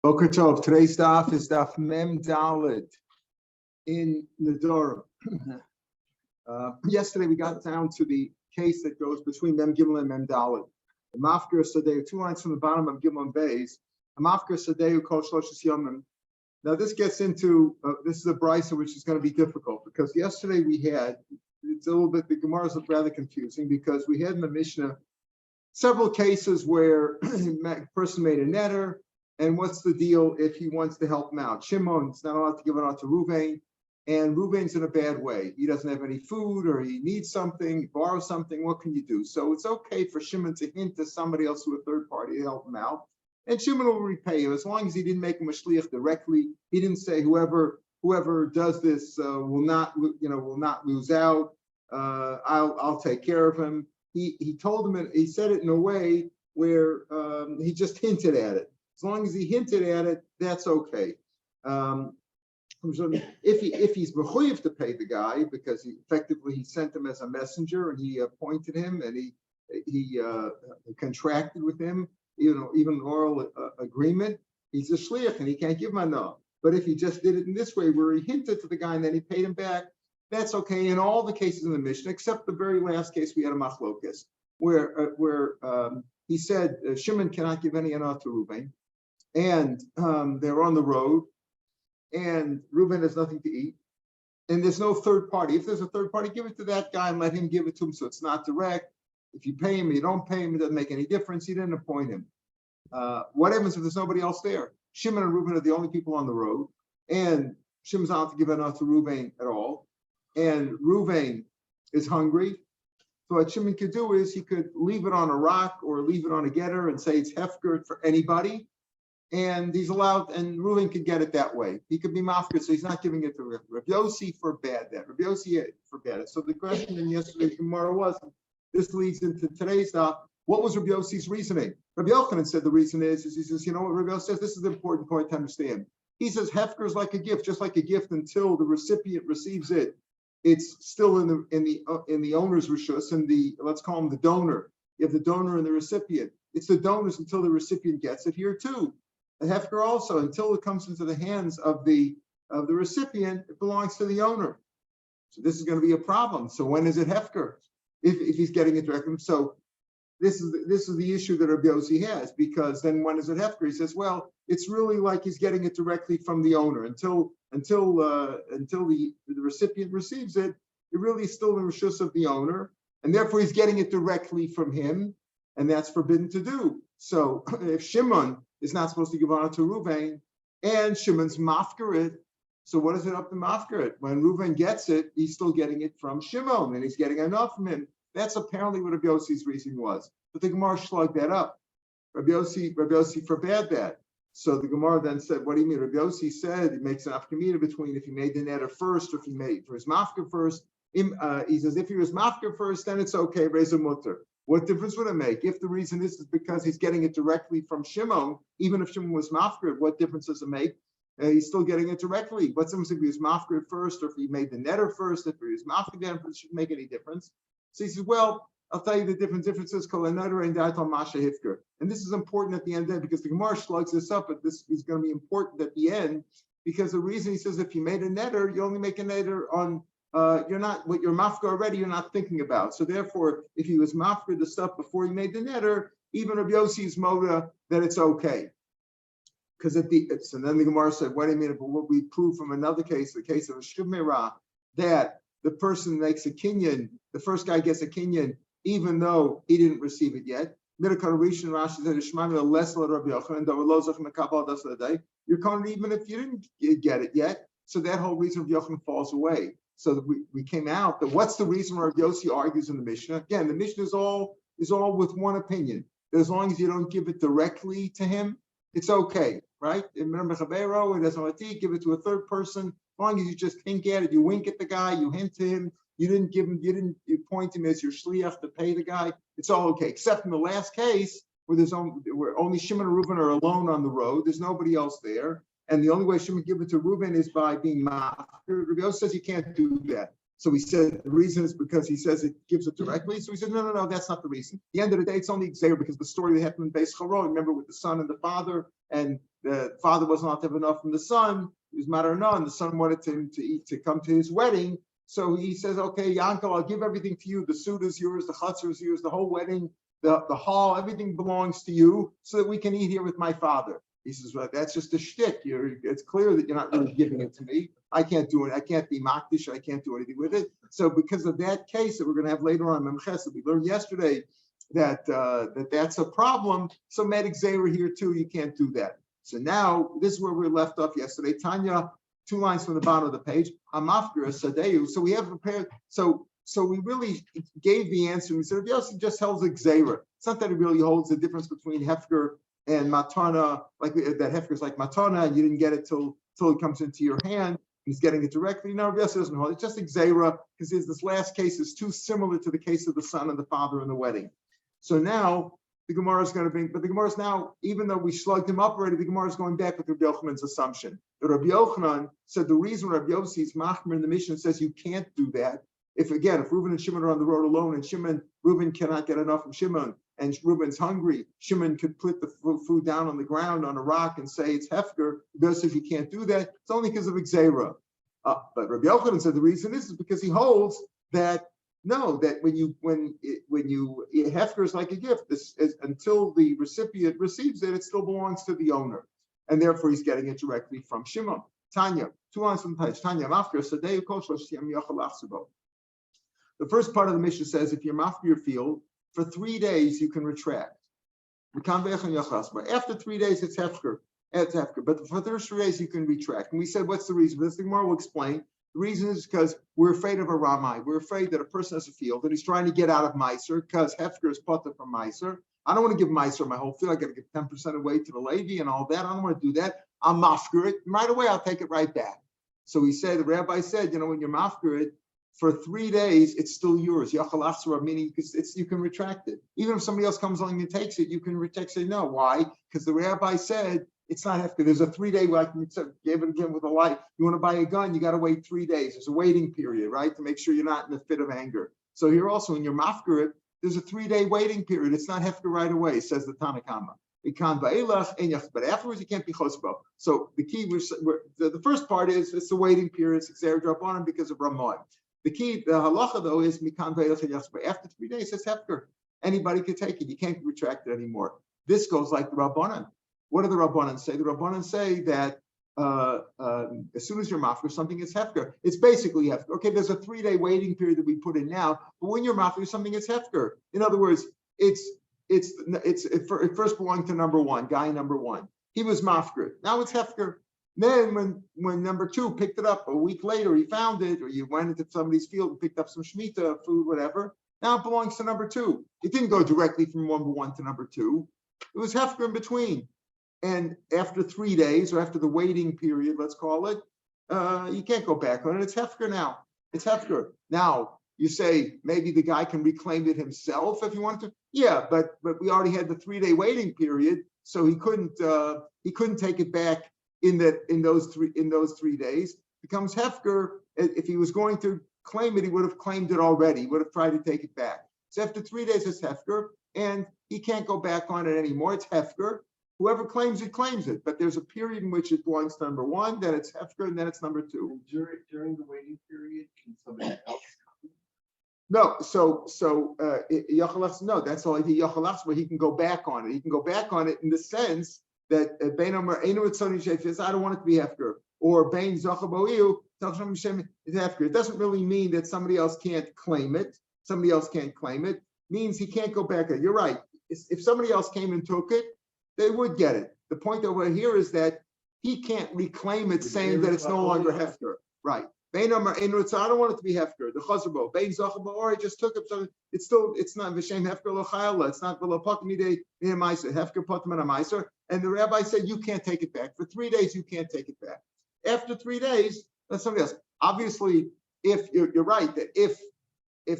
Boker Tov. Today's daf is daf Mem Dalet in Nidrim. Yesterday we got down to the case that goes between Mem Gimel and Mem Dalet. The Mafker Sadeu, 2 lines from the bottom of Gimel and Beis. A Mafker Sadeu called Shloshes Yomim. Now this gets into this is a brisa which is going to be difficult because yesterday we had it's a little bit the Gemara is rather confusing because we had in the Mishnah several cases where a person made a netter. And what's the deal if he wants to help him out? Shimon's not allowed to give it out to Ruvain, and Ruvain's in a bad way. He doesn't have any food, or he needs something, borrow something. What can you do? So it's okay for Shimon to hint to somebody else, to a third party, to help him out, and Shimon will repay him as long as he didn't make him a shliach directly. He didn't say whoever does this will not lose out. I'll take care of him. He told him he said it in a way where he just hinted at it. As long as he hinted at it, that's okay. If he's mechuyev to pay the guy because he sent him as a messenger and he appointed him and he contracted with him, even an oral agreement, he's a shliach and he can't give him enough. But if he just did it in this way, where he hinted to the guy and then he paid him back, that's okay. In all the cases in the Mishnah, except the very last case, we had a machlokes where he said Shimon cannot give any anah to Ruvain. And they're on the road, and Reuben has nothing to eat, and there's no third party. If there's a third party, give it to that guy and let him give it to him so it's not direct. If you pay him, you don't pay him, it doesn't make any difference. He didn't appoint him. What happens if there's nobody else there? Shimon and Reuben are the only people on the road, and Shimon's not allowed to give enough to Reuben at all, and Reuben is hungry. So what Shimon could do is he could leave it on a rock or leave it on a getter and say it's hefker for anybody. And he's allowed, and Reuven could get it that way. He could be mafkir, so he's not giving it to Rav Yossi forbade that. Rav Yossi forbade it. So the question in yesterday's Gemara was, this leads into today's daf. What was Rav Yossi's reasoning? Rav Yochanan said the reason is he says, you know what Rav Yossi says? This is an important point to understand. He says hefker is like a gift, just like a gift until the recipient receives it. It's still in the owner's rishus, and let's call him the donor. You have the donor and the recipient. It's the donors until the recipient gets it here too. The hefker also, until it comes into the hands of the recipient, it belongs to the owner. So this is going to be a problem. So when is it hefker? If he's getting it directly. So this is the issue that Rabbi Yossi has, because then when is it hefker? He says, well, it's really like he's getting it directly from the owner until the recipient receives it. It really is still in the rishus of the owner, and therefore he's getting it directly from him, and that's forbidden to do. So if Shimon is not supposed to give honor to Reuven, and Shimon's mafkarit. So what is it up to mafkarit? When Reuven gets it, he's still getting it from Shimon, and he's getting enough from him. That's apparently what Rabbi Yossi's reasoning was. But the Gemara slugged that up. Rabbi Yossi forbade that. So the Gemara then said, what do you mean? Rabbi Yossi said it makes an afkamita between if he made the netter first or if he made for his mafkar first. He says if he was mafkar first, then it's okay, raise a mutter. What difference would it make? If the reason is because he's getting it directly from Shimon, even if Shimon was mafkar, what difference does it make? He's still getting it directly. What's the difference if he was mafkar first or if he made the netter first? If he was mafkar, then it shouldn't make any difference. So he says, well, I'll tell you the differences called a netter and daital masha hifker. And this is important at the end there because the Gemara slugs this up, but this is going to be important at the end because the reason he says if you made a netter, you only make a netter on you're not what you're mafka already. You're not thinking about. So therefore, if he was mafka the stuff before he made the netter, even Rabbi Yossi's moda that it's okay. Because and then the Gemara said, "What do you mean?" But what we prove from another case, the case of a shuvmera, that the person makes a kinyan, the first guy gets a kinyan, even though he didn't receive it yet. You're coming even if you didn't get it yet. So that whole reason of Yochanan falls away. So we came out that what's the reason Rav Yossi argues in the Mishnah? Again, the Mishnah is all with one opinion. That as long as you don't give it directly to him, it's okay, right? Remember Chabero, it doesn't want to give it to a third person. As long as you just hint at it, you wink at the guy, you hint to him, you point him as your shliach to pay the guy. It's all okay, except in the last case where only Shimon and Reuben are alone on the road. There's nobody else there. And the only way Shimon give it to Reuben is by being mafkir. Rabbi Yossi says you can't do that. So he said the reason is because he says it gives it directly. So he said, no, that's not the reason. At the end of the day, it's only Xer because the story that happened in Beis Charo, remember with the son and the father, and the father wasn't allowed to have enough from the son. He was matter none. The son wanted him to come to his wedding. So he says, okay, Yankel, I'll give everything to you. The suit is yours, the chutzner is yours, the whole wedding, the hall, everything belongs to you so that we can eat here with my father. He says, well, that's just a shtick. It's clear that you're not really giving it to me. I can't do it. I can't be makdish. I can't do anything with it. So because of that case that we're going to have later on, we learned yesterday that that's a problem. So medic Zera here too, you can't do that. So now this is where we left off yesterday. Tanya, 2 lines from the bottom of the page. Amafkir Sadeu. So we have prepared. So we really gave the answer. We said, yes, he just holds Zera. It's not that he really holds the difference between Hefker and Matana, like that Hefker is like Matana, and you didn't get it till it comes into your hand. He's getting it directly. No, yes, it doesn't hold. It's just Zera, because this last case is too similar to the case of the son and the father in the wedding. So now the Gemara is going to bring, but the Gemara is now, even though we slugged him up already, the Gemara is going back with Rabbi Yochanan's assumption. The Rabbi Yochanan said the reason Rabbi Yossi's Machmer in the Mishnah says you can't do that, if Reuben and Shimon are on the road alone, and Reuben cannot get enough from Shimon, and Reuben's hungry, Shimon could put the food down on the ground on a rock and say it's Hefker. Rabbi says you can't do that. It's only because of Xera. But Rabbi Yochanan said the reason is because he holds that no, that when you Hefker is like a gift. This is until the recipient receives it, it still belongs to the owner, and therefore he's getting it directly from Shimon. Tanya, 2 lines from the page. Tanya, Mafker Sadeu Kol Shloshim Yachal Achsubo. The first part of the Mishnah says if you're mafkir your field, for 3 days you can retract. After 3 days, it's hefker. But for the first 3 days, you can retract. And we said, what's the reason? This thing more will explain. The reason is because we're afraid of a ramai. We're afraid that a person has a field and he's trying to get out of Meiser because hefker is potter from Meiser. I don't want to give Meiser my whole field. I got to give 10% away to the Levi and all that. I don't want to do that. I'll mafkir it. Right away, I'll take it right back. So he said, the rabbi said, when you're mafkir it, for 3 days, it's still yours. Yachal achsura, meaning you can retract it. Even if somebody else comes along and takes it, you can retract. Say no. Why? Because the rabbi said it's not hefker. There's a 3-day, like we gave it again with a light. You want to buy a gun, you got to wait 3 days. There's a waiting period, right, to make sure you're not in a fit of anger. So here also, when you're mafker it, there's a 3-day waiting period. It's not hefker right away, says the Tanakama. But afterwards, you can't be chosbo. So the key, the first part is it's the waiting period. It's Xer drop on him because of Ramon. The key, the halacha though, is mikan ve'elach. After 3 days, it's hefker. Anybody can take it. You can't retract it anymore. This goes like the Rabbanan. What do the Rabbanan say? The Rabbanan say that as soon as you're mafker something, it's hefker. It's basically hefker. Okay, there's a 3-day waiting period that we put in now, but when you're mafker something, it's hefker. In other words, it first belonged to guy number one. He was mafker. Now it's hefker. Then when number 2 picked it up a week later, he found it, or you went into somebody's field and picked up some shemitah food, whatever. Now it belongs to number 2. It didn't go directly from number 1 to number 2. It was hefker in between. And after 3 days, or after the waiting period, let's call it, you can't go back on it. It's hefker now. It's hefker. Now, you say maybe the guy can reclaim it himself if he wanted to. Yeah, but we already had the 3-day waiting period, so he couldn't take it back in those 3 days. It becomes hefker. If he was going to claim it, he would have claimed it already. He would have tried to take it back. So after 3 days, it's hefker, and he can't go back on it anymore. It's hefker. Whoever claims it, claims it. But there's a period in which it belongs to number 1, then it's hefker, and then it's number 2. And during the waiting period, can somebody else come? No, no, that's all Yachalachs, where he can go back on it. He can go back on it in the sense that Bein Omer Einu Etzoni says, I don't want it to be hefker, or Bein Zachaboiu is hefker. It doesn't really mean that somebody else can't claim it. Somebody else can't claim it. Means he can't go back. You're right. If somebody else came and took it, they would get it. The point over here is that he can't reclaim it, saying that it's no longer hefker. Right. Bein Omer Einu Etzoni, I don't want it to be hefker. The Chazabo, Bein Zachabo, or I just took it. So it's not V'shem hefker lo chayla. It's not v'lo pakmidei meiser hefker potem and a meiser. And the rabbi said, you can't take it back. For 3 days, you can't take it back. After 3 days, that's somebody else. Obviously, if you're right, that if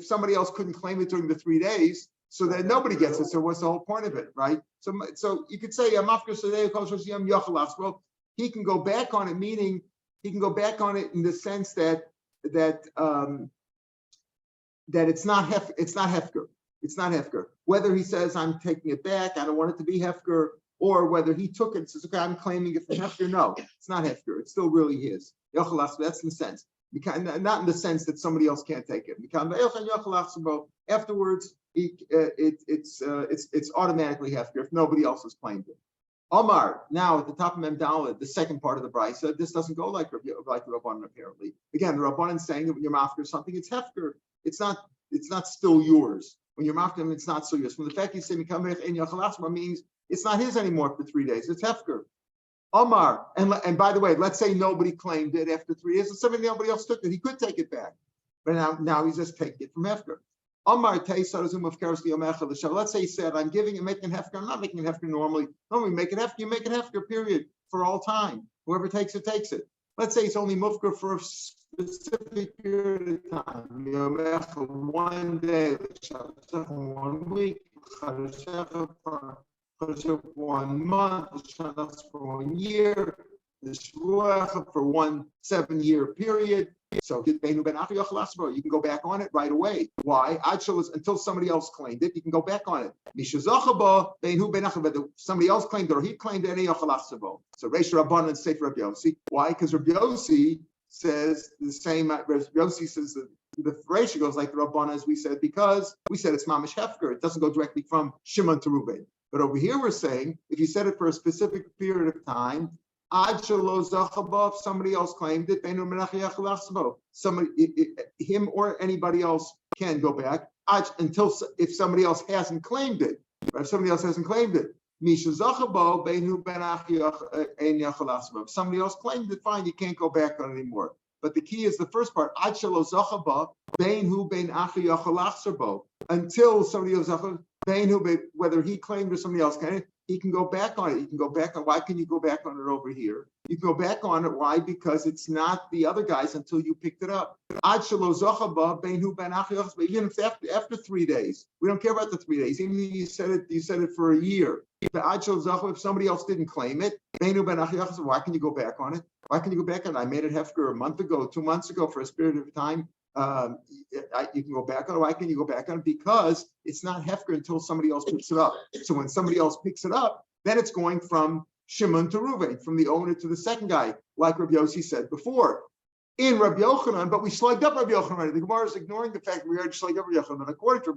somebody else couldn't claim it during the 3 days, so that nobody gets it. So what's the whole point of it, right? So you could say, well, he can go back on it, meaning he can go back on it in the sense that it's not hefker. It's not hefker. Whether he says, I'm taking it back, I don't want it to be hefker, or whether he took it and says, okay, I'm claiming it for hefker. No, it's not hefker. It's still really his. That's in the sense. Not in the sense that somebody else can't take it. Afterwards, it's automatically hefker if nobody else has claimed it. Omar, now at the top of Mem Daled, the second part of the brisa, this doesn't go like the Rabbanan apparently. Again, the Rabbanan saying that when you're mafker something, it's hefker. It's not still yours. When you're mafker, it's not still yours. From the fact you say means it's not his anymore for 3 days. It's hefker. Omar, and by the way, let's say nobody claimed it after 3 years, and somebody nobody else took it. He could take it back, but now he's just taking it from hefker. Omar, let's say he said, I'm making hefker. I'm not making hefker normally. Normally, make it hefker. You make it hefker. Period, for all time. Whoever takes it, takes it. Let's say it's only mufker for a specific period of time. 1 day, 1 week, 1 month, for 1 year, for 1 7-year period. So you can go back on it right away. Why? Until somebody else claimed it, you can go back on it. Somebody else claimed it or he claimed it. So Reish Rabbanan and Sefer Rabbi Yossi. Why? Because Rabbi Yossi says the same. Rabbi Yossi says that the Reish goes like the Rabbanan, as we said, because we said it's mamish hefker. It doesn't go directly from Shimon to Ruvain. But over here we're saying if you said it for a specific period of time, if somebody else claimed it, him or anybody else can go back until if somebody else hasn't claimed it. If somebody else hasn't claimed it, if somebody else claimed it, fine, you can't go back on it anymore. But the key is the first part, until somebody else, whether he claimed or somebody else claimed it, he can go back on it. You can go back on. Why can you go back on it over here? You can go back on it. Why? Because it's not the other guys until you picked it up. Even if after 3 days, we don't care about the 3 days. Even if you said it for a year. If somebody else didn't claim it, why can you go back on it? Why can you go back on it? I made it hefker a month ago, 2 months ago for a period of time. You can go back on it. Why can you go back on it? Because it's not hefker until somebody else picks it up. So when somebody else picks it up, then it's going from Shimon to Ruvain, from the owner to the second guy, like Rabbi Yossi said before. In Rabbi Yochanan, but we slugged up Rabbi Yochanan. The Gemara is ignoring the fact that we already slugged up Rabbi Yochanan. But according to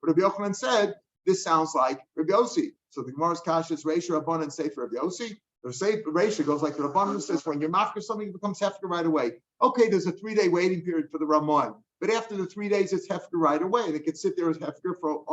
Rabbi Yochanan said, this sounds like Rabbi Yossi. So the Gemara's kasha is Reish Rabbanan and Sefer Rabbi Yossi. The Sefer Reish goes like the Rabbanan says, when you're mafker something, it becomes hefker right away. Okay, there's a 3-day waiting period for the Ramon, but after the 3 days, it's hefker right away, and it can sit there as hefker for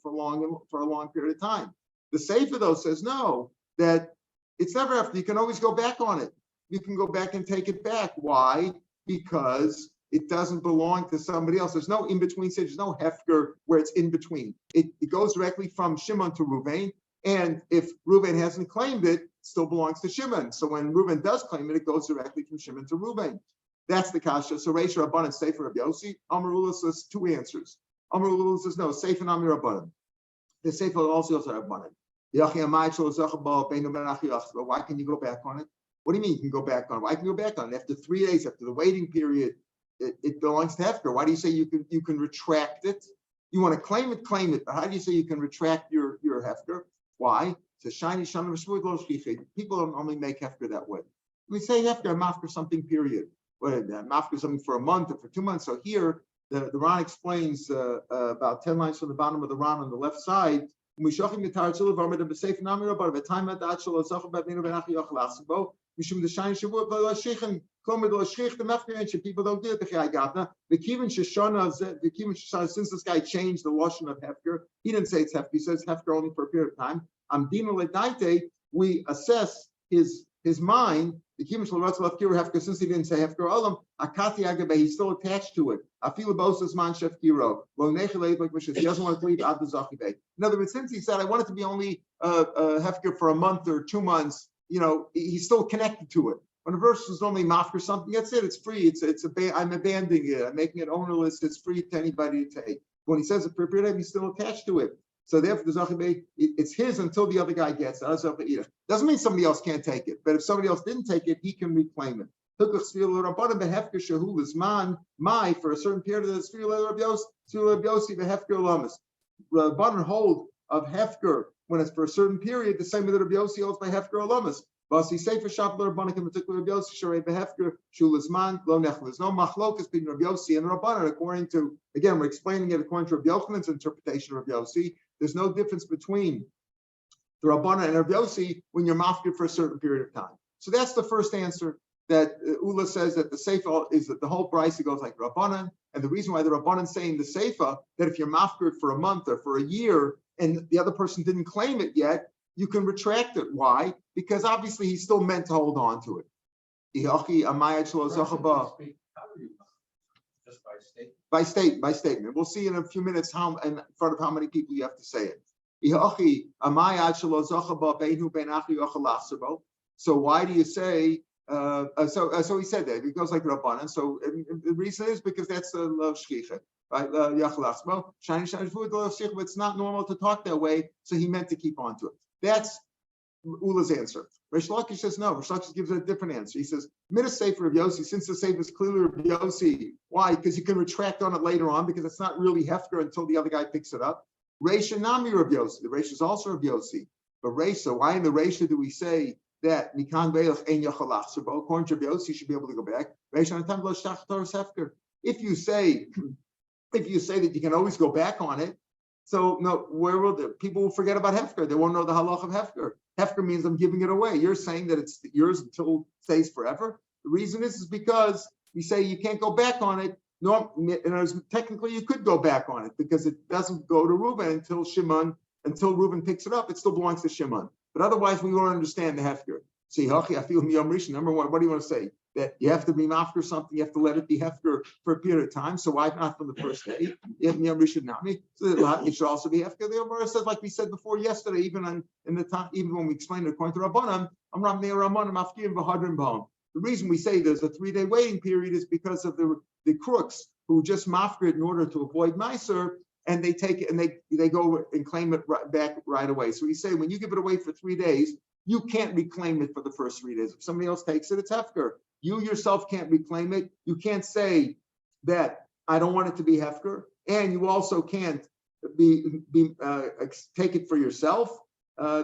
a long period of time. The Sefer though says no, that it's never hefker. You can always go back on it. You can go back and take it back. Why? Because it doesn't belong to somebody else. There's no in between stage. There's no hefker where it's in between. It goes directly from Shimon to Ruvain, and if Ruvain hasn't claimed it, it still belongs to Shimon. So when Ruvain does claim it, it goes directly from Shimon to Ruvain. That's the kasha. So Reish Rabbanan, Sefer Rabbi Yossi. Amarullah says 2 answers. Amarullah says no. Sefer Amir Rabbanan. The Sefer also Rabbanan. Why can you go back on it? What do you mean you can go back on it? Why can you go back on it? After 3 days, after the waiting period, it belongs to hefker. Why do you say you can retract it? You want to claim it, claim it. But how do you say you can retract your hefker? Why? It's a shiny shana. People don't normally make hefker that way. We say hefker, I'm after something, period. I'm after something for a month or for 2 months. So here, the Ran explains about 10 lines from the bottom of the Ran on the left side. People don't do it. Since this guy changed the lashon of hefker, he didn't say it's hefker. He says hefker only for a period of time. We assess his mind. The kibbutz hefker, since he didn't say hefker olam, akati agabe, he's still attached to it. Afilabosas man shefkiro. He doesn't want to leave ad zachibe. In other words, since he said I want it to be only hefker for a month or 2 months, he's still connected to it. When a verse is only mafker something, that's it. It's free. I'm abandoning it. I'm making it ownerless. It's free to anybody to take. When he says it for a period of time, he's still attached to it. So therefore, the zachibe, it's his until the other guy gets it. Doesn't mean somebody else can't take it, but if somebody else didn't take it, he can reclaim it. For a certain period of the Rabbanan hold of hefker when it's for a certain period, the same way that Rabbi Yossi holds by Hefker Olamas. Vasi Sefer Shapler Rabbanik, in particular Rabbi Yossi, Sharei Behefker, Shulazman, Lo Nechel. There's no machlokas between Rabbi Yossi and Rabbanan, according to, again, we're explaining it according to Rabbi Yochanan's interpretation of Rabbi Yossi. There's no difference between the Rabbanan and Rabbi Yossi when you're mafkir for a certain period of time. So that's the first answer, that Ula says that the Seifa is that the whole price goes like Rabbanan, and the reason why the Rabbanan saying the Seifa, that if you're mafkir for a month or for a year and the other person didn't claim it yet, you can retract it. Why? Because obviously he's still meant to hold on to it. Just by statement. By statement. We'll see in a few minutes how, in front of how many people you have to say it. So why do you say? So he said that it goes like Rabbanan. So the reason is because that's the shchicha, right? It's not normal to talk that way, so he meant to keep on to it. That's Ula's answer. Reish Lakish says no. Reish Lakish gives a different answer. He says, "Midas Sefer of Yossi, since the Sefer is clearly of Yossi, why? Because you can retract on it later on, because it's not really hefker until the other guy picks it up. Reisha Nami of Yossi. The Reisha is also of Yossi. But Reisha, why in the Reisha do we say that Mikan Beilach Ein Yachalach? So according to Yossi, you should be able to go back. Reisha Natam Lo Shtach Torah Hefker. If you say that you can always go back on it, so no, where will the people will forget about hefker? They won't know the halach of hefker. Hefker means I'm giving it away. You're saying that it's yours until it stays forever. The reason is because we say you can't go back on it. No, technically you could go back on it because it doesn't go to Reuben until Reuben picks it up. It still belongs to Shimon. But otherwise, we won't understand the hefker. See, I feel number one. What do you want to say? That you have to be mafker something, you have to let it be hefker for a period of time. So why not from the first day? You have Yom Nami, so that it should also be hefker. The Gemara says, like we said before yesterday, even when we explained it according to Rabbanan, I'm Rav Meir Shapiro mafkirim v'hadrim b'hom. The reason we say there's a 3-day waiting period is because of the crooks who just mafker it in order to avoid meiser, and they take it and they go and claim it back right away. So we say when you give it away for 3 days, you can't reclaim it for the first 3 days. If somebody else takes it, it's hefker. You yourself can't reclaim it. You can't say that I don't want it to be hefker, and you also can't take it for yourself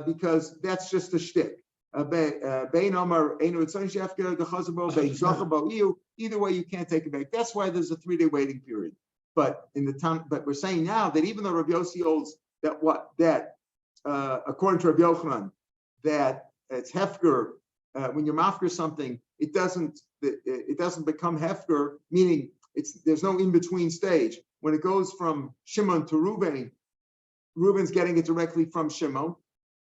because that's just a shtick. Either way, you can't take it back. That's why there's a 3-day waiting period. But we're saying now that even though Rav Yossi holds that according to Rav Yochanan, that it's hefker when you're mafker something, it doesn't become hefker, meaning there's no in between stage. When it goes from Shimon to Reuben, Reuben's getting it directly from Shimon,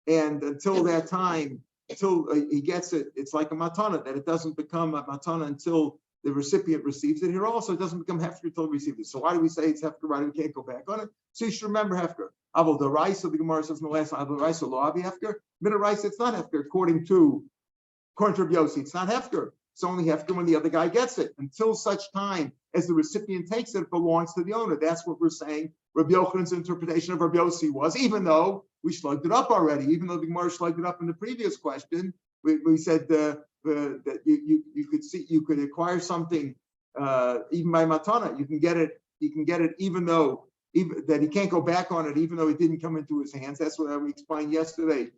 and until that time, until he gets it, it's like a matana, that it doesn't become a matana until the recipient receives it. Here also, it doesn't become hefker until he receives it. So why do we say it's hefker? Right, we can't go back on it. So you should remember hefker. Avol deraisa, the Gemara says in the last line, avol deraisa lo avi hefker. Midaraisa, it's not hefker according to Rav Yossi. It's not hefker. It's only hefker when the other guy gets it. Until such time as the recipient takes it, it belongs to the owner. That's what we're saying. Rabbi Yochanan's interpretation of Rav Yossi was, even though we slugged it up already, even though the Gemara slugged it up in the previous question, we said that you could acquire something even by matana. You can get it even though that he can't go back on it, even though it didn't come into his hands. That's what we explained yesterday.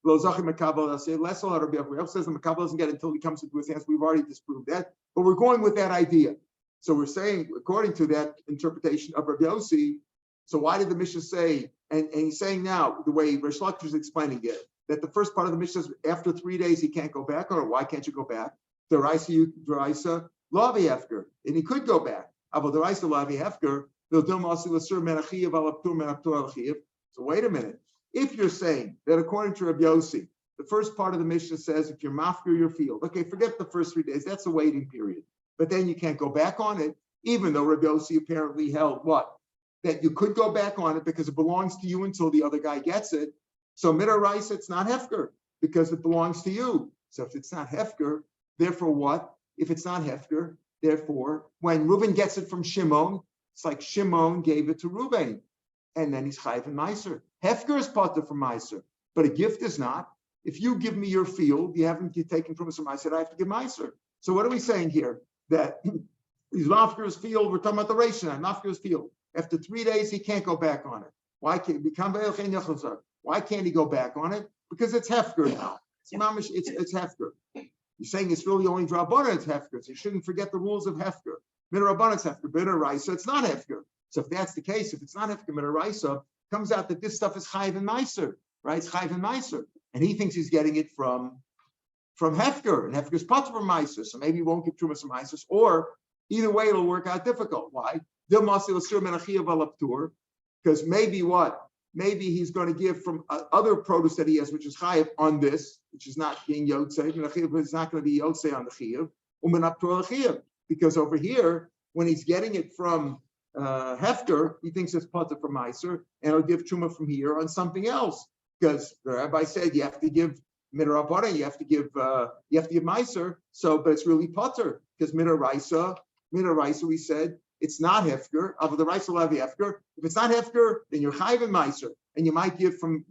Lo Zachi Makabel says the Makabel doesn't get it until he comes into his hands. We've already disproved that, but we're going with that idea. So we're saying, according to that interpretation of Rav Yossi, so why did the Mishnah say, and he's saying now, the way Reish Lakish is explaining it, that the first part of the Mishnah says after 3 days he can't go back, or why can't you go back? Deraisa lavi hefker, and he could go back. Avo deraisa lavi hefker. So wait a minute. If you're saying that according to Rabbi Yossi, the first part of the Mishnah says if you're mafkir your field, okay, forget the first 3 days, that's a waiting period. But then you can't go back on it, even though Rabbi Yossi apparently held what? That you could go back on it because it belongs to you until the other guy gets it. So midaraisa, it's not hefker because it belongs to you. So if it's not hefker, therefore what? If it's not hefker, therefore, when Reuben gets it from Shimon, it's like Shimon gave it to Reuben, and then he's chayiv and meiser. Hefker is patur from meiser, but a gift is not. If you give me your field, you haven't taken from us from meiser, I have to give meiser. So what are we saying here? That he's mafker's field, we're talking about the ration, mafker's field. After 3 days, he can't go back on it. Why can't it become Why can't he go back on it? Because it's hefker now. It's hefker. You're saying it's really only drabana, it's hefker. So you shouldn't forget the rules of hefker. Midrabana it's hefker, midaraisa it's not hefker. So if that's the case, if it's not hefker midaraisa, comes out that this stuff is chayiv and meiser, right? It's chayiv and meiser, and he thinks he's getting it from hefker, and hefker is part from meiser. So maybe he won't give trumas and meisers, or either way it'll work out difficult. Why? Because maybe what? Maybe he's going to give from other produce that he has, which is chayiv on this, which is not being yotzei. It's not going to be yotzei on the chayiv. Because over here, when he's getting it from hefker, he thinks it's potter from meiser, and he'll give truma from here on something else. Because the rabbi said you have to give midrabana, you have to give meiser. So, but it's really potter because midaraisa, we said it's not hefker. Of the raisa will have the hefker. If it's not hefker, then you're chayiv and meiser, and you might give from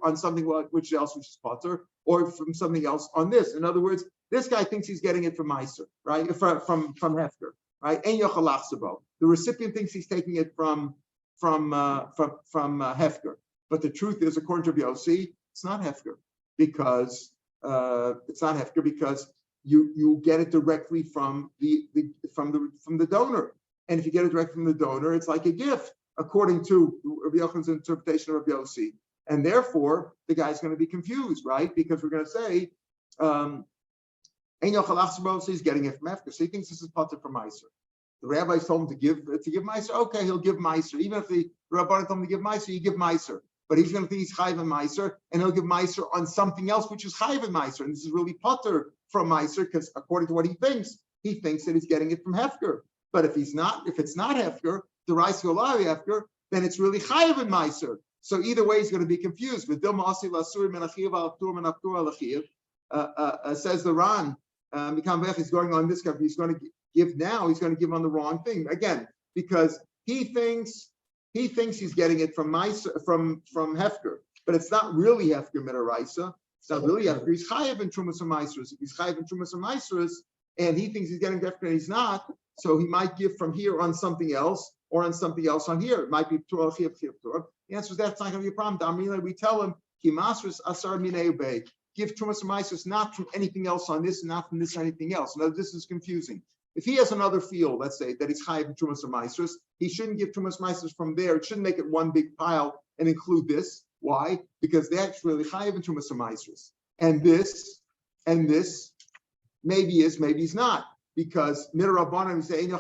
on something which else which is potter, or from something else on this. In other words, this guy thinks he's getting it from meiser, right? From hefker, right? And yochalachsabo. The recipient thinks he's taking it from hefker, but the truth is, according to Rabbi Yossi, it's not hefker because you get it directly from the donor, and if you get it directly from the donor, it's like a gift, according to Rabbi Yochanan's interpretation of Rabbi Yossi, and therefore the guy's going to be confused, right? Because we're going to say, he's getting it from hefker, so he thinks this is potter from meiser. The rabbis told him to give meiser. Okay, he'll give meiser. Even if the rabbi told him to give meiser, you give meiser. But he's going to think he's chayiv and meiser, and he'll give meiser on something else which is chayiv and meiser. And this is really potter from meiser because according to what he thinks that he's getting it from hefker. But if it's not hefker, the rice will allow hefker, then it's really chayiv and meiser. So either way, he's going to be confused. Says the Ran, he's going on this cover. He's going to give now. He's going to give on the wrong thing again because he thinks he's getting it from hefker, but it's not really hefker midaraisa. It's not really hefker. He's chayiv in trumas and meisers. If he's chayiv in trumas and meisers, and he thinks he's getting hefker and he's not, so he might give from here on something else or on something else on here. It might be Torah chiyav Torah. The answer is that's not going to be a problem. Damrila, we tell him ki masros asar minei ubei. Give trumas and meisers not from anything else on this, and not from this or anything else. Now this is confusing. If he has another field, let's say that he's chayiv in trumas or meisers, he shouldn't give trumas meisers from there. It shouldn't make it one big pile and include this. Why? Because that's really chayiv in trumas or meisers, and this maybe is, maybe he's not, because midrabanan we say so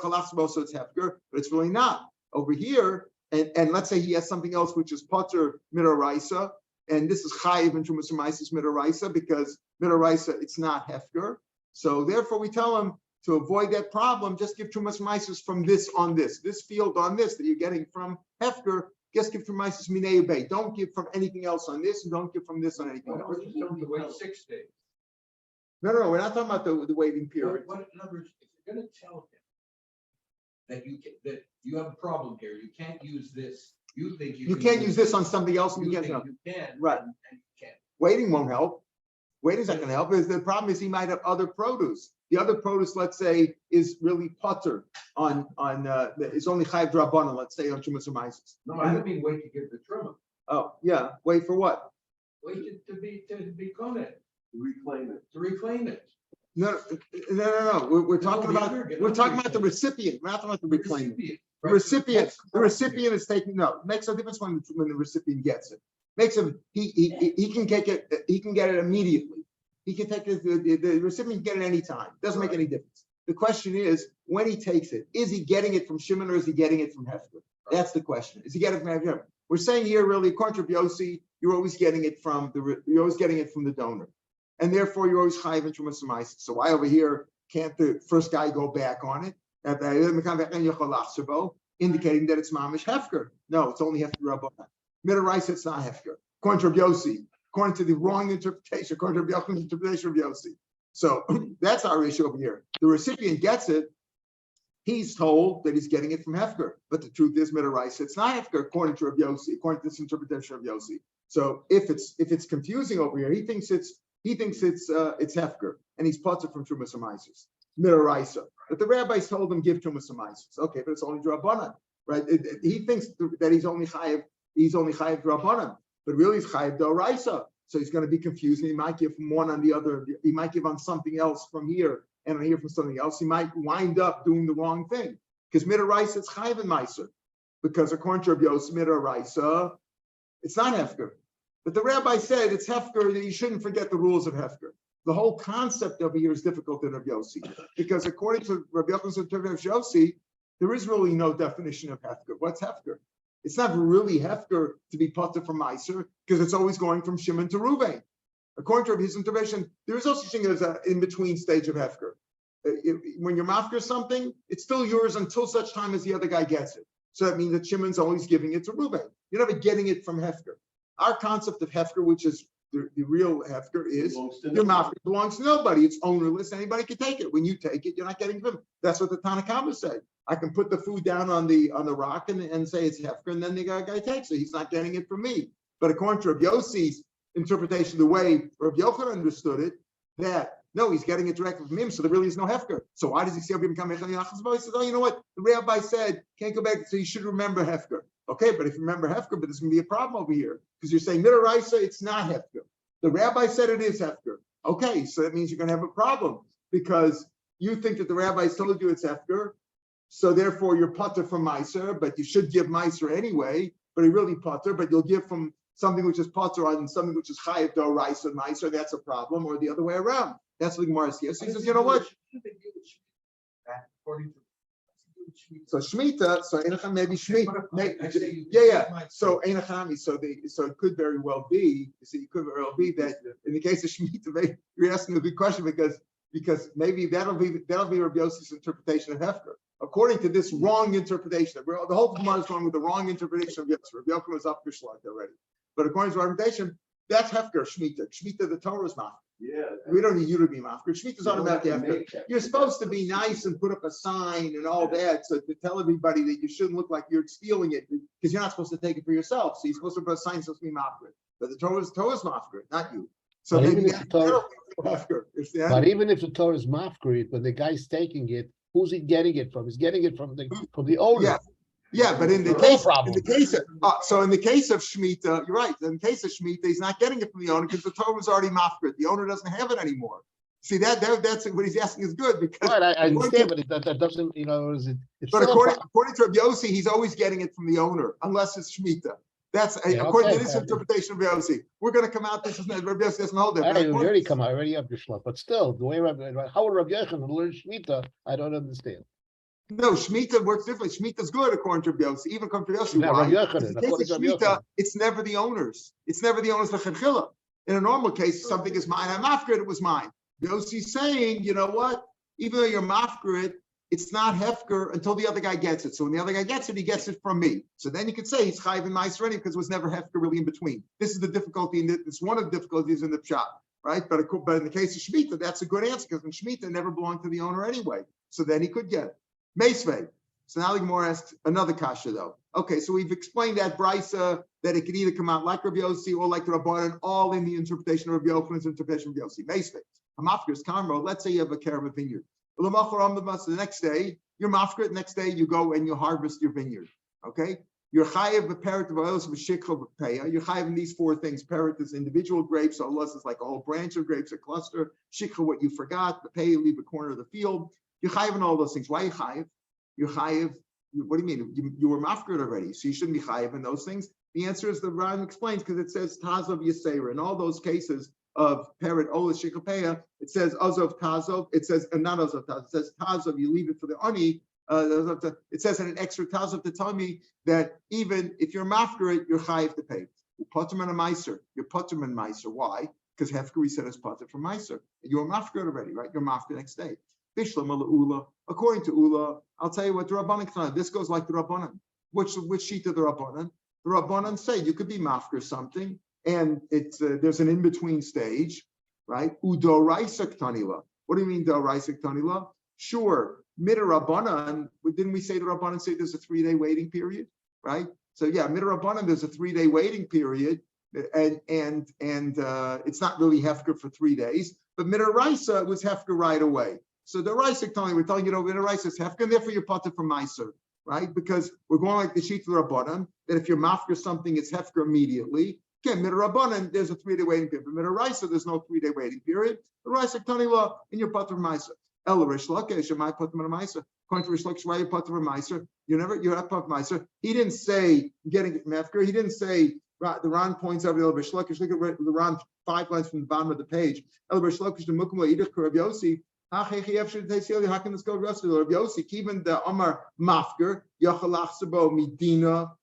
it's hefker, but it's really not over here. And let's say he has something else which is potter midaraisa, and this is chayiv in trumas or meisers midaraisa because midaraisa it's not hefker. So therefore we tell him, to avoid that problem, just give trumas meisers from this on this field on this that you're getting from hefker. Just give trumas meisers minei ubei. Don't give from anything else on this, and don't give from this on anything else. We're just telling you to wait 6 days. No, we're not talking about the waiting period. In other words, if you're going to tell him that you have a problem here, you can't use this. You think you can't use this on something else, and you can, right? And you can't. Waiting won't help. Waiting's not going to help. The problem is he might have other produce. The other produce, let's say, is really potter on it's only chayiv drabanan, let's say, on trumas or meisers. No, I don't mean wait to give the truma. Oh, yeah. Wait for what? Wait to be koneh. To reclaim it. No. We're talking about the recipient. We're not talking about the reclaimant. The recipient is taking it makes no difference when the recipient gets it. Makes him he can get it immediately. He can take it. The recipient can get it any time. Doesn't make any difference. The question is when he takes it, is he getting it from Shimon or is he getting it from hefker? That's the question. Is he getting it from hefker? We're saying here really, according to Rabbi Yossi, you're always getting it from the donor, and therefore you're always chayiv in trumas and meisers. So why over here can't the first guy go back on it? Indicating that it's mamish hefker. No, it's only hefker rabbanan. Midaraisa, it's not hefker. According to Rabbi Yossi, according to the wrong interpretation, according to Rabbi Yochanan's interpretation of Yossi. So that's our issue over here. The recipient gets it. He's told that he's getting it from hefker, but the truth is, midaraisa, it's not hefker according to Rabbi Yossi, according to this interpretation of Yossi. So if it's confusing over here, he thinks it's hefker, and he's potter from trumas and meisers, midaraisa. But the rabbis told him give trumas and meisers. Okay, but it's only drabanan, right? He thinks that he's only chayiv drabanan. but really it's chayiv d'oraisa. So he's going to be confused, and he might give from one on the other. He might give on something else from here and on here from something else. He might wind up doing the wrong thing because midoraisa it's chayiv and meiser, because according to Rabbi Yossi midoraisa it's not hefker. But the rabbi said it's hefker, that you shouldn't forget the rules of hefker. The whole concept over here is difficult in Rabbi Yossi, because according to Rabbi Yossi, there is really no definition of hefker. What's hefker? It's not really hefker to be potter from Meiser, because it's always going from Shimon to Ruvain. According to his interpretation, there is no such thing as an in-between stage of hefker. When you're mafker something, it's still yours until such time as the other guy gets it. So that means that Shimon's always giving it to Ruvain. You're never getting it from hefker. Our concept of hefker, which is the real hefker, is your mafker belongs to nobody. It's ownerless. Anybody can take it. When you take it, you're not getting it from. That's what the Tanakama said. I can put the food down on the rock and say it's hefker, and then the guy takes it. He's not getting it from me. But according to Rav Yossi's interpretation, the way Rav Yochanan understood it, that no, he's getting it directly from him, so there really is no hefker. So why does he say he says, oh, you know what? The rabbi said can't go back, so you should remember hefker. Okay, but if you remember hefker, but there's going to be a problem over here because you're saying midoraisa, it's not hefker. The rabbi said it is hefker. Okay, so that means you're going to have a problem because you think that the rabbis told you it's hefker. So therefore, you're potter from Meiser, but you should give Meiser anyway. But he really potter, but you'll give from something which is potter and something which is chayiv d'oraisa Meiser. That's a problem, or the other way around. That's what Gemara says. So he says, you know what? So Shemitah, so Einacham maybe Shemitah, yeah. So Einachami, so it could very well be. You see, it could very well be that in the case of Shemitah, you're asking a big question because maybe that'll be Rabbi Yossi's interpretation of hefker. According to this wrong interpretation, the whole Gemara is going with the wrong interpretation of Yossi. Rabbi Yochanan was up for Shlach already. But according to our interpretation, that's hefker, Shemitah. Shemitah, the Torah is mafker. Yeah. We don't need you to be mafker. Shemitah is automatic hefker. You're supposed to be nice and put up a sign and all that, so to tell everybody that you shouldn't look like you're stealing it, because you're not supposed to take it for yourself. So you're supposed to put a sign supposed to be mafker. But the Torah is mafker, not you. So maybe that's mafker. But even if the Torah is mafker, when the guy's taking it, who's he getting it from? He's getting it from the owner. Yeah, but in the case of Shemitah, you're right. In the case of Shemitah, he's not getting it from the owner because the Torah was already mafked. The owner doesn't have it anymore. See, that's what he's asking is good because right, I understand, but that doesn't, but according to Rabbi Yossi, he's always getting it from the owner unless it's Shemitah. That's according to this interpretation of Rabbi Yossi. We're going to come out. This is not Rabbi Yossi doesn't hold it. I already come out, already up your shlach. But still, the way how would Rabbi Yochanan learn Shemitah? I don't understand. No, Shemitah works differently. Shemitah is good according to Rabbi Yossi, even according to Rabbi Yossi. Why? In the case of Shemitah, it's never the owners. It's never the owners l'chadchila. In a normal case, something is mine. I'm after it. It was mine. Yossi's saying, you know what? Even though you're mafker it, it's not hefker until the other guy gets it. So when the other guy gets it, he gets it from me. So then you could say he's chayiv and meiser already because it was never hefker really in between. This is the difficulty, and it's one of the difficulties in the pshat, right? But in the case of Shemitah, that's a good answer because in Shemitah never belonged to the owner anyway. So then he could get it. Meisvei. So now the Gemara asks another kasha though. Okay, so we've explained that brisa that it could either come out like Rabbi Yossi or like the Rabbanan, all in the interpretation of Rabbi Yochanan's interpretation of Rabbi Yossi. Meisvei. Hamafkir's kamro. Let's say you have a caravan vineyard. The next day, you're mafkir. The next day, you go and you harvest your vineyard. Okay, you're chayiv b'peret v'olos v'shikcha v'peya. You're chayiv in these four things. Peret is individual grapes. Olos is like a whole branch of grapes, a cluster. Shikcha, what you forgot. V'peya, leave a corner of the field. You're chayiv in all those things. Why are you chayiv? You're chayiv. What do you mean? You were mafkir already, so you shouldn't be chayiv in those things. The answer is the Ran explains because it says tazov yisera. In all those cases of peret olas shikapeya, it says azov tazov. It says not azov tazov. It says tazov. You leave it for the ani. It says in an extra tazov to tell me that even if you're mafkir, you're chayiv to pay. Poterman a meiser. You're poterman meiser. Why? Because hefker said it's poter from meiser. You're mafkir already, right? You're mafkir next day. According to Ula, I'll tell you what the Rabbanan. This goes like the Rabbanan. Which sheet of the Rabbanan? The Rabbanan say you could be mafkir something, and it's there's an in-between stage, right? Udoraisa ktanila. What do you mean doraisa ktanila? Sure, midrabbanan. Didn't we say the Rabbanan say there's a 3-day waiting period, right? So yeah, midrabbanan there's a 3-day waiting period, and it's not really hefker for 3 days, but midraisa was hefker right away. So the Raisa telling we're telling you, the Raisa is hefker, and therefore you're potter from meiser, right? Because we're going like the sheet of the Rabbanan, that if you're mafker something, it's hefker immediately. Okay, Midrabanan, there's a 3-day waiting period. But Midaraisa, there's no 3-day waiting period. The Raisa Tani law in your Pater Maisa. El Rish Lakish, my Pater Maisa. According to Rish Lakish, why you Pater Maisa? You're at Pater Maisa. He didn't say getting it from Hefker. He didn't say the Ron points out El Rish Lakish. Look at the Ron 5 lines from the bottom of the page. El Rish Lakish, the Mukum Idich Rav Yossi. How can this go Rav Yossi? Even the Omar Mafker, Yachalach Sabo Medina.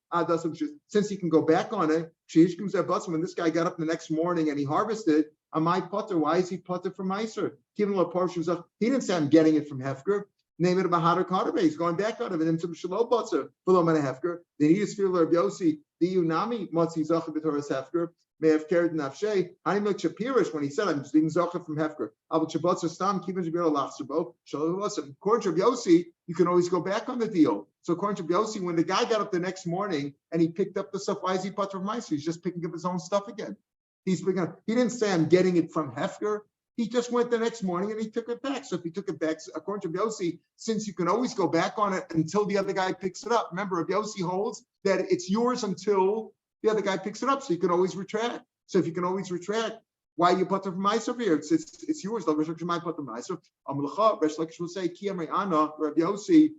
Since he can go back on it, when this guy got up the next morning and he harvested, my putter, why is he putter from Meiser? He didn't say I'm getting it from Hefker. Name it a Mahadar Karabeh. He's going back out of it into Shalom Butzer, below Mana Hefker. Then he just feel Rav Yossi, the Unami, Motzi Zacha B'Torah's Hefker, may have carried Nafshe. Rav Shapiro, when he said, I'm just being Zacha from Hefker. Abu Shabbatzer Stam, Kivin Jabir Lachsabo, Shalom Butzer. According to Rav Yossi, you can always go back on the deal. So according to Rav Yossi, when the guy got up the next morning and he picked up the stuff, why is he putter from Meiser? He's just picking up his own stuff again. He didn't say I'm getting it from Hefker. He just went the next morning and he took it back. So if he took it back, according to Rav Yossi, since you can always go back on it until the other guy picks it up. Remember, Rav Yossi holds that it's yours until the other guy picks it up. So you can always retract. So if you can always retract, why you put from Meiser here? It's yours. I'm will say, Rav Yossi.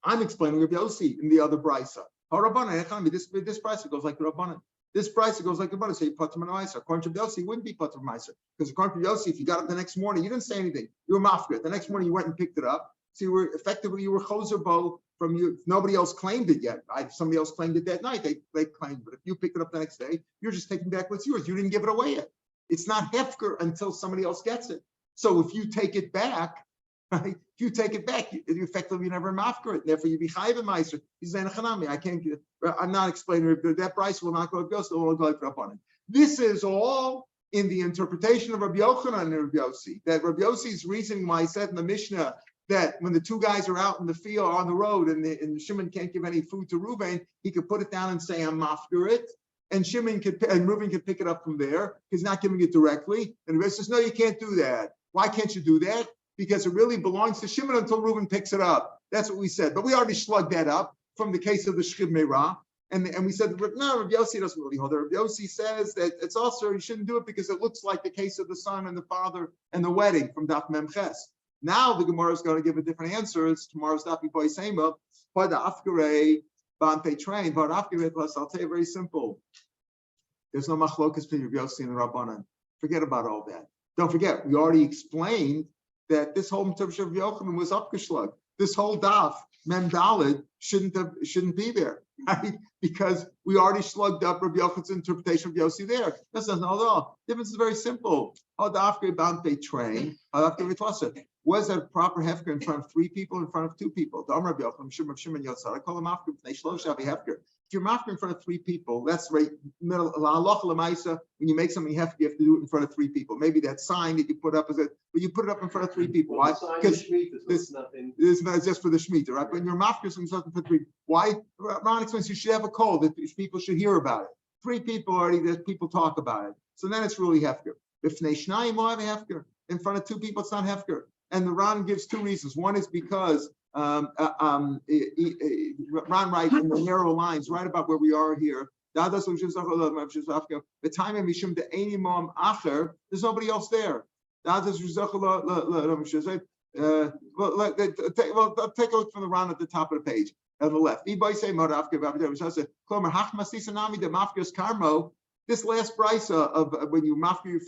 I'm explaining Rav Yossi in the other brisa. This brisa goes like the Rabbanan. This brisa goes like the Rabbanan. So you put from Meiser. According to Yossi, you wouldn't be put from Meiser because according to Yossi, if you got up the next morning, you didn't say anything. You were mafkir. The next morning you went and picked it up. So you were choser bo from you. Nobody else claimed it yet. Somebody else claimed it that night. They claimed, but if you pick it up the next day, you're just taking back what's yours. You didn't give it away yet. It's not hefker until somebody else gets it. So if you take it back, right? If you take it back, you effectively never mafker it. Therefore, you be chayiv and meiser. He's saying, I can't. I'm not explaining that price will not go up. So will go up on it. This is all in the interpretation of Rabbi Yochanan and Rabbi Yossi. That Rabbi Yossi's reasoning why he said in the Mishnah that when the two guys are out in the field on the road and Shimon can't give any food to Reuven, he could put it down and say, I'm mafker it. And Reuven could pick it up from there. He's not giving it directly. And the rest says, no, you can't do that. Why can't you do that? Because it really belongs to Shimon until Reuven picks it up. That's what we said. But we already slugged that up from the case of the Shchiv Meirah. And we said, no, Rav Yossi doesn't really hold it. Rav Yossi says that it's also, you shouldn't do it because it looks like the case of the son and the father and the wedding from Daf Mem Ches. Now the Gemara is going to give a different answer. It's tomorrow's Daf Boy Sema. But the Afgarei, Bante train, but Afgarei plus, I'll tell you very simple. There's no machlokas between Rav Yossi and the Rabbanan. Forget about all that. Don't forget, we already explained that this whole interpretation of Yochanan was upgeschlug. This whole daf, Mem Dalid, shouldn't be there, right? Because we already slugged up Rabbi Yochanan's interpretation of Yossi there. This doesn't know at all. The difference is very simple. Was that a proper hefker in front of 3 people, in front of 2 people? The Amar Rabbi Yochanan, Shimon Yotzar, I call him after hefker. If you're mafker in front of 3 people, that's right. Middle when you make something hefker, you have to do it in front of 3 people. Maybe that sign that you put up but you put it up in front of 3 people. Why? Because this is just for the shemitah, right? But when you're mafker, something for 3. Why? Ron explains you should have a code that people should hear about it. 3 people already, that people talk about it. So then it's really hefker. If Neishnayim will have a hefker in front of 2 people, it's not hefker. And the Ron gives 2 reasons. One is because Ron writes in the narrow lines, right about where we are here. The time in Mishum the Einimam Acher, there's nobody else there. Take a look from the Ron at the top of the page on the left. This last brisa of when you mafka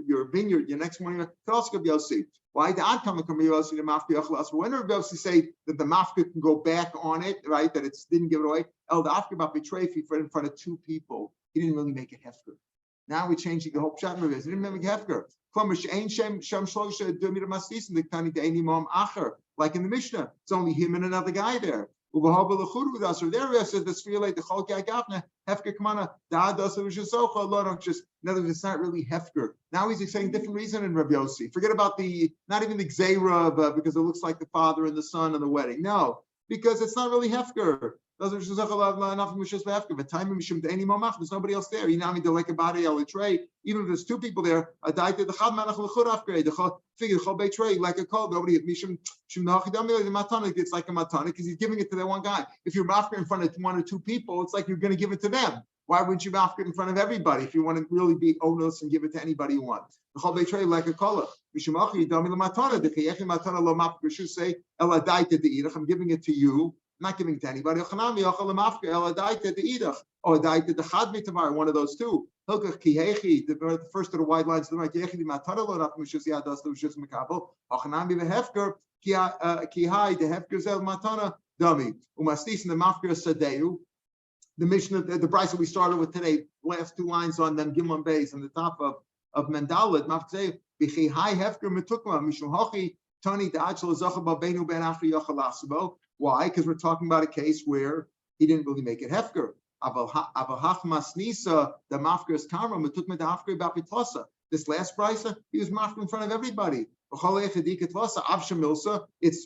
your vineyard, your next morning, also be Yossi. Why the outcome of Yossi the mafka yachlas? When Rabbi Yossi say that the mafka can go back on it, right? That it didn't give it away. El the after about betray if he in front of 2 people, he didn't really make it hefker. Now we're changing the whole shot. He didn't make it hefker. Like in the Mishnah, it's only him and another guy there. So there we said this feel like the whole guy gavna hefker kamana da does it just so just in other words, it's not really hefker. Now he's saying different reason in Rabbi Yossi. Forget about not even the gzeira because it looks like the father and the son and the wedding. No, because it's not really hefker. There's nobody else there. Even if there's 2 people there, like a call, nobody it's like a matana because he's giving it to that one guy. If you're mafker in front of 1 or 2 people, it's like you're going to give it to them. Why wouldn't you mafka in front of everybody if you want to really be onus and give it to anybody you want? Like a color. I'm giving it to you. I'm not giving it to anybody. One of those two. The first of the wide lines. The mission of the Brisa we started with today, last two lines on them, Gimel Beis, on the top of Mendalet, Mafzeh, Bichi Hai Hefker Metukma, Mishum Hochi, Tani Dachel Zachaba Benu Ben Achri Yochalasabo. Why? Because we're talking about a case where he didn't really make it Hefker. Avahach Masnisa, the Mafker's Kamra, Metukma the Afker Bapitosa. This last Brisa, he was Mafker in front of everybody. It's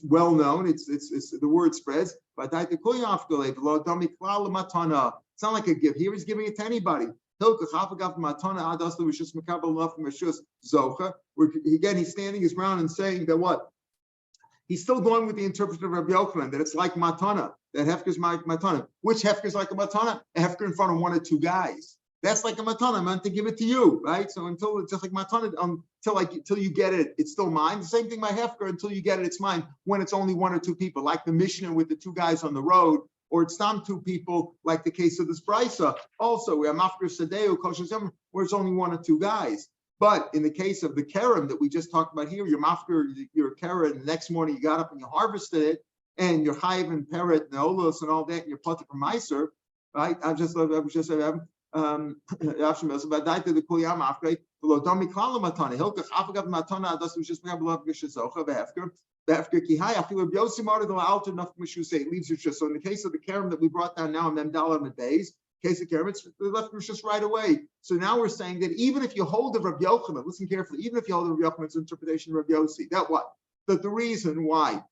well known. It's the word spreads. It's not like a gift. Here he's giving it to anybody. Again, he's standing his ground and saying that what? He's still going with the interpretation of Rabbi Yochanan, that it's like matana, that hefker's like matana. Which hefker's like a matana? A hefker in front of one or two guys. That's like a matana. I meant to give it to you, right? So until it's just like matana, until you get it, it's still mine. The same thing by hefker. Until you get it, it's mine. When it's only one or two people, like the Mishnah with the two guys on the road, or it's not two people, like the case of this brisa. Also, we have mafker sadeu kosher where it's only one or two guys. But in the case of the kerem that we just talked about here, your mafker, your kerem, and the next morning you got up and you harvested it, and your chayiv and peret and olos and all that, and your potter from meiser, right? I was just saying. The leaves it just so in the case of the kerem that we brought down now in Memdala Medays, case of kerem, it's left just right away. So now we're saying that even if you hold the Rabbi Yochanan, listen carefully, even if you hold the Rabbi Yochanan's interpretation of Rabbi Yossi, that what? That the reason why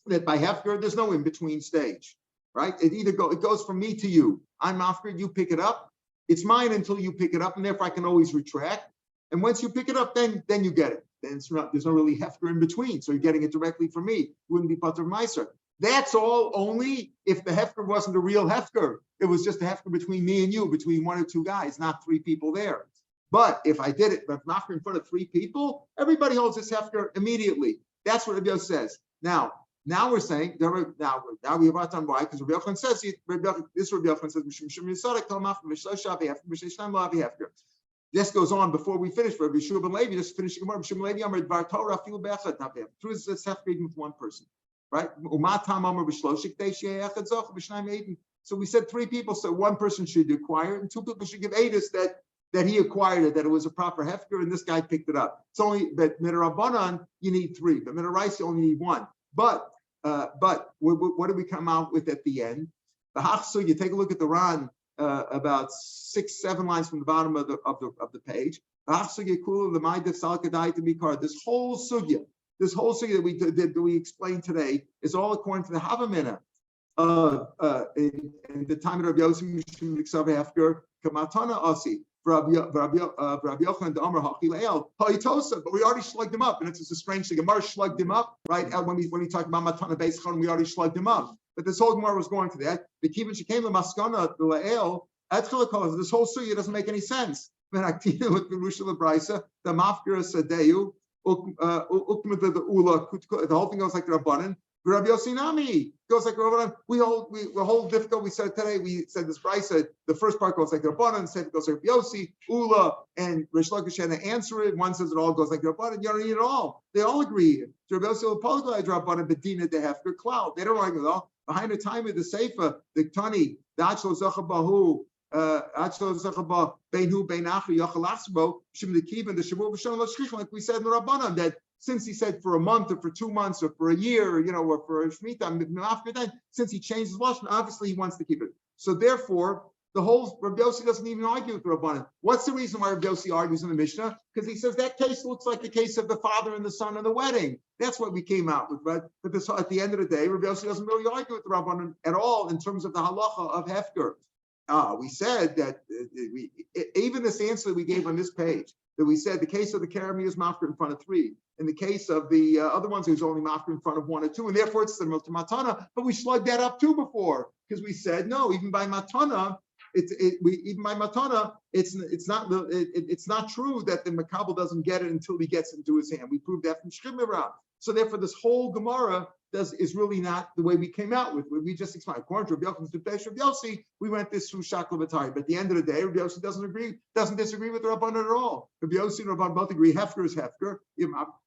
that by hefker there's no in between stage, right? It goes from me to you. I'm after you pick it up. It's mine until you pick it up, and therefore I can always retract. And once you pick it up, then you get it. Then there's no really hefker in between, so you're getting it directly from me. It wouldn't be pater meiser. That's all only if the hefker wasn't a real hefker. It was just a hefker between me and you, between one or two guys, not three people there. But if I did it, but not in front of three people, everybody holds this hefker immediately. That's what Rabbi says. Now we're saying now we have our time why because Rabbi Yochanan says this Rabbi Yochanan says this goes on before we finish. Rabbi Shiur ben Levi just finishing Gemara. Rabbi Shiur ben Levi Amar Dvar Torah Afilu Be'echad Tapim. True is this hefker with one person, right? So we said three people, so one person should acquire it, and two people should give edus that he acquired it, that it was a proper hefker, and this guy picked it up. It's only that Midarabanan you need three, but Midaraisa you only need one. But what do we come out with at the end? The Hachsu, you take a look at the Ran about 6-7 lines from the bottom of the page. The Hachsu Yekula the Ma'id of Salkadai to be card. This whole sugya that we explained today is all according to the Havamina in the time of Rabbi Yossi Mishum Hefker Kamatana Asi. Rabbi Yochanan the Amar Hachileel Hayitosa, but we already slugged him up, and it's a strange thing. Gemara slugged him up, right? When we talked about Matana Beis Chon, we already slugged him up. But this whole Gemara was going to that. The Kivin Shekem the Maskana the Lael Atchilakol. This whole suya doesn't make any sense. When Aktina with the Rusha Lebraisa, the Mafkira Sadeu, Ukmata the Ula, the whole thing goes like the Rabbanan. Rabbi Yosinami goes like Rabbanan. We hold difficult. We said today. We said this price said the first part goes like Rabbanan. Second goes like Rabbi Yossi, Ula, and Rish Lakish had to answer it. One says it all goes like Rabbanan. You don't need it all. They all agree. Rabbi Yossi will apologize Rabbanan, Bedina the Hefker Cloud. They don't argue at all. Behind the time of the Seifa, the Tani, the Achlo Zachabahu. Like we said in the Rabbanan, that since he said for a month or for 2 months or for a year, or for a Shemitah, since he changed his lashon, obviously he wants to keep it. So therefore, the whole Rabbi Yossi doesn't even argue with the Rabbanan. What's the reason why Rabbi Yossi argues in the Mishnah? Because he says that case looks like the case of the father and the son in the wedding. That's what we came out with. But this, at the end of the day, Rabbi Yossi doesn't really argue with the Rabbanan at all in terms of the halacha of Hefker. We said that even this answer that we gave on this page, that we said the case of the Karami is mafker in front of 3. In the case of the other ones, it was only mafker in front of 1 or 2, and therefore it's similar to matana. But we slugged that up too before, because we said no, even by matana, even by matana, it's not true that the makabel doesn't get it until he gets it into his hand. We proved that from Shemira. So therefore, this whole Gemara is really not the way we came out with. We just explained. According to Rabbi Yossi, we went this through Shakla B'Tari. But at the end of the day, Rabbi Yossi doesn't disagree with the Rabbanan at all. Rabbi Yossi and Rabban both agree. Hefker is Hefker.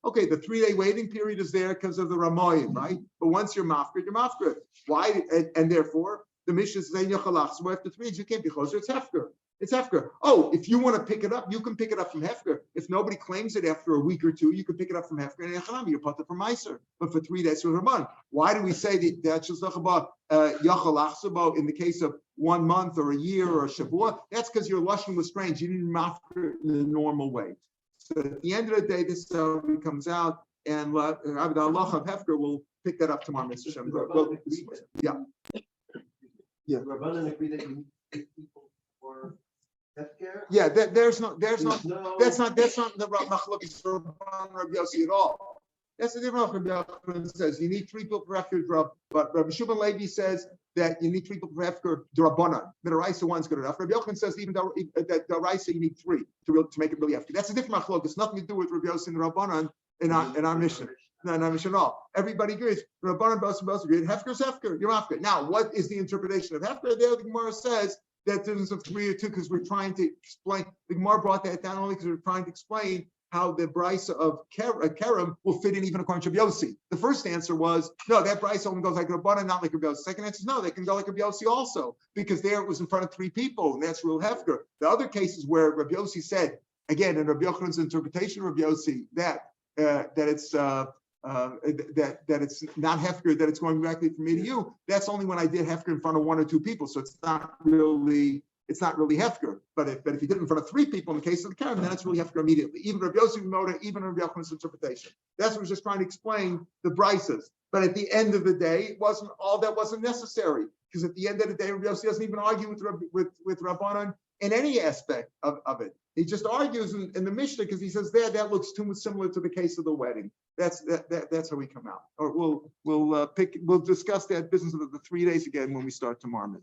Okay, the 3-day waiting period is there because of the Ramoyim, right? But once you're mafker, you're mafker. Why? And therefore, the Mishnah is saying so after 3 days you can't be closer. It's Hefker. It's Hefker. Oh, if you want to pick it up, you can pick it up from Hefker. If nobody claims it after a week or 2, you can pick it up from Hefker and Echanami. You're put it from Meiser. But for 3 days, you're Rabban. Why do we say that in the case of 1 month or a year or a Shavua? That's because your Lashon was strange. You didn't mafker in the normal way. So at the end of the day, this is how it comes out. And Allah of Hefker will pick that up tomorrow, Mr. Shem. Yeah. Yeah. Rabbanan agree that you need people for healthcare. Yeah, that's not the machlokes Rabbi Yossi at all. That's the difference. Rabbi Yossi says you need 3 people for hefker, but Rabbi Shimon Levi says that you need 3 people for hefker d'Rabbanan. The Raisa one's good enough. Rabbi Yochanan says even that the Raisa you need 3 to make it really hefker. That's a different machlokes. It's nothing to do with Rabbi Yossi and Rabbanan in our mission. No, not mission at all. Everybody agrees. Rabbanan both agree. Hefker's hefker. You're hefker. Now, what is the interpretation of hefker? There, the Gemara says that there's a 3 or 2 because we're trying to explain. The Gemara brought that down only because we're trying to explain how the brisa of Kerem will fit in even according to Rabbi Yossi. The first answer was no, that brisa only goes like Rabbanan, not like Rabbi Yossi. Second answer is no, they can go like Rabbi Yossi also because there it was in front of 3 people and that's real hefker. The other cases where Rabbi Yossi said again in Rabbi Yochanan's interpretation of Rabbi Yossi that it's not hefker, that it's going directly from me to you. That's only when I did hefker in front of 1 or 2 people. So it's not really hefker. But if you did it in front of 3 people in the case of the Karen, then it's really hefker immediately. Even Rabbi Yossi Moda, even Rabbi Yochanan's interpretation. That's what we're just trying to explain the brises. But at the end of the day, that wasn't necessary because at the end of the day, Rabbi Yossi doesn't even argue with Rabbanan in any aspect of it. He just argues in the Mishnah because he says that looks too much similar to the case of the wedding. That's how we come out. Or we'll discuss that business of the 3 days again when we start tomorrow.